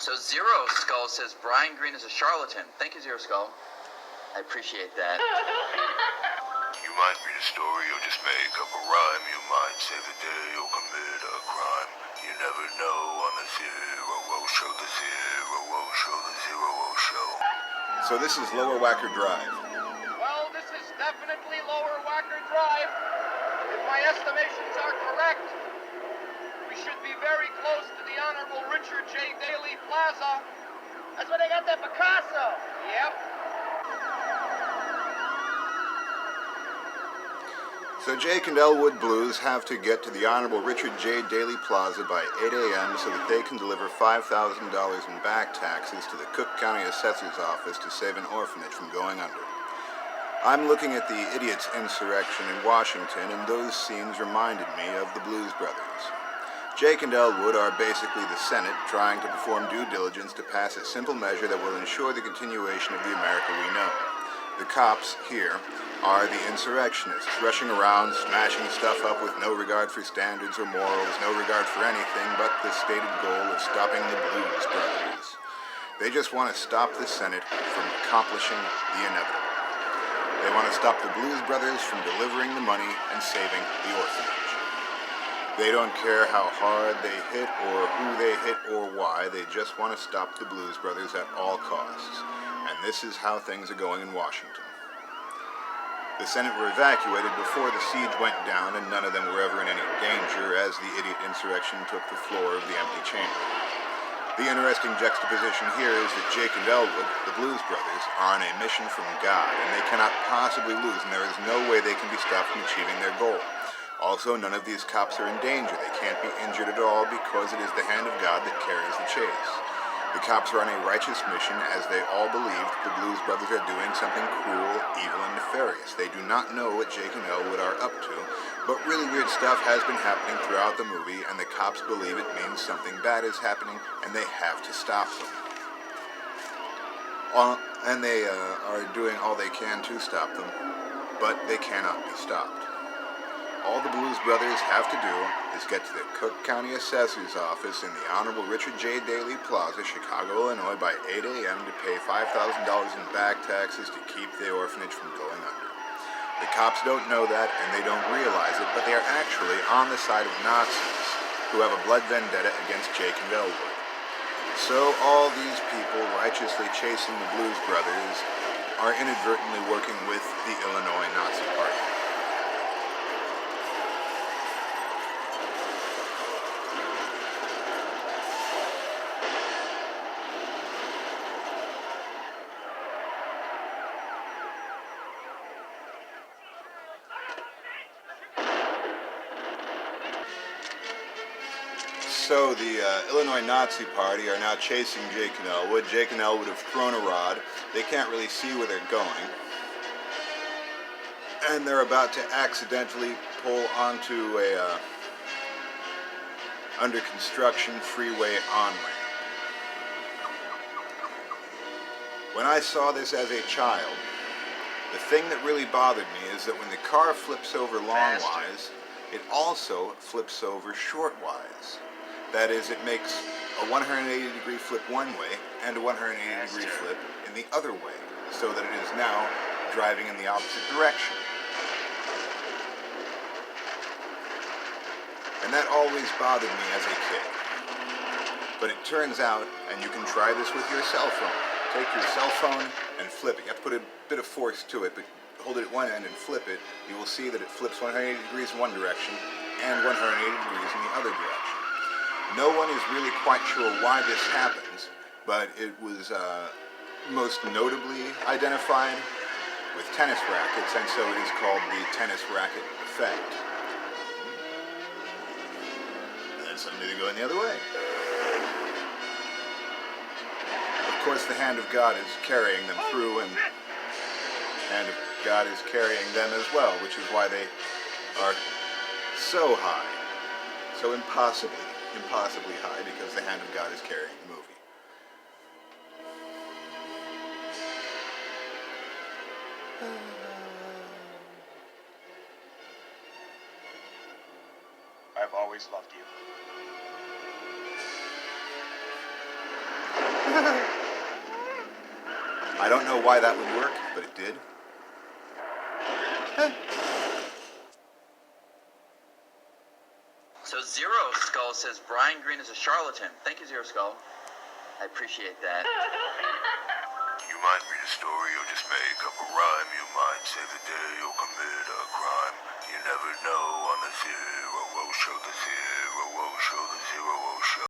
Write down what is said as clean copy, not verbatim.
So Zero Skull says Brian Green is a charlatan. Thank you, Zero Skull. I appreciate that. You might read a story or just make up a rhyme. You might save the day or commit a crime. You never know on the Zero Show, the Zero Show, the Zero Show. So this is Lower Wacker Drive. Well, this is definitely Lower Wacker Drive. If my estimations are correct, we should be very close to the Honorable Richard J. Daley Plaza. That's where they got that Picasso. Yep. So Jake and Elwood Blues have to get to the Honorable Richard J. Daley Plaza by 8 a.m. so that they can deliver $5,000 in back taxes to the Cook County Assessor's Office to save an orphanage from going under. I'm looking at the idiots' insurrection in Washington, and those scenes reminded me of the Blues Brothers. Jake and Elwood are basically the Senate trying to perform due diligence to pass a simple measure that will ensure the continuation of the America we know. The cops here are the insurrectionists, rushing around, smashing stuff up with no regard for standards or morals, no regard for anything but the stated goal of stopping the Blues Brothers. They just want to stop the Senate from accomplishing the inevitable. They want to stop the Blues Brothers from delivering the money and saving the orphanage. They don't care how hard they hit or who they hit or why. They just want to stop the Blues Brothers at all costs. And this is how things are going in Washington. The Senate were evacuated before the siege went down, and none of them were ever in any danger as the idiot insurrection took the floor of the empty chamber. The interesting juxtaposition here is that Jake and Elwood, the Blues Brothers, are on a mission from God, and they cannot possibly lose, and there is no way they can be stopped from achieving their goal. Also, none of these cops are in danger. They can't be injured at all because it is the hand of God that carries the chase. The cops are on a righteous mission as they all believe the Blues Brothers are doing something cruel, evil, and nefarious. They do not know what Jake and Elwood are up to, but really weird stuff has been happening throughout the movie, and the cops believe it means something bad is happening, and they have to stop them. And they are doing all they can to stop them, but they cannot be stopped. All the Blues Brothers have to do is get to the Cook County Assessor's Office in the Honorable Richard J. Daley Plaza, Chicago, Illinois, by 8 a.m. to pay $5,000 in back taxes to keep the orphanage from going under. The cops don't know that, and they don't realize it, but they are actually on the side of Nazis who have a blood vendetta against Jake and Elwood. So all these people righteously chasing the Blues Brothers are inadvertently working with the Illinois Nazi Party. So the Illinois Nazi Party are now chasing Jake and Elwood. Jake and Elwood have thrown a rod. They can't really see where they're going. And they're about to accidentally pull onto a under construction freeway on-ramp. When I saw this as a child, the thing that really bothered me is that when the car flips over longwise, it also flips over shortwise. That is, it makes a 180-degree flip one way and a 180-degree flip in the other way, so that it is now driving in the opposite direction. And that always bothered me as a kid. But it turns out, and you can try this with your cell phone. Take your cell phone and flip it. You have to put a bit of force to it, but hold it at one end and flip it. You will see that it flips 180 degrees in one direction and 180 degrees in the other direction. No one is really quite sure why this happens, but it was most notably identified with tennis rackets, and so it is called the tennis racket effect. And then suddenly they go in the other way. Of course, the hand of God is carrying them through, and the hand of God is carrying them as well, which is why they are so high, so impossibly high, because the hand of God is carrying the movie. I've always loved you. I don't know why that would work, but it did. So Zero Skull says Brian Green is a charlatan. Thank you, Zero Skull. I appreciate that. You might read a story or just make up a rhyme. You might save the day or commit a crime. You never know on the Zero Show, the Zero Show, the Zero Show.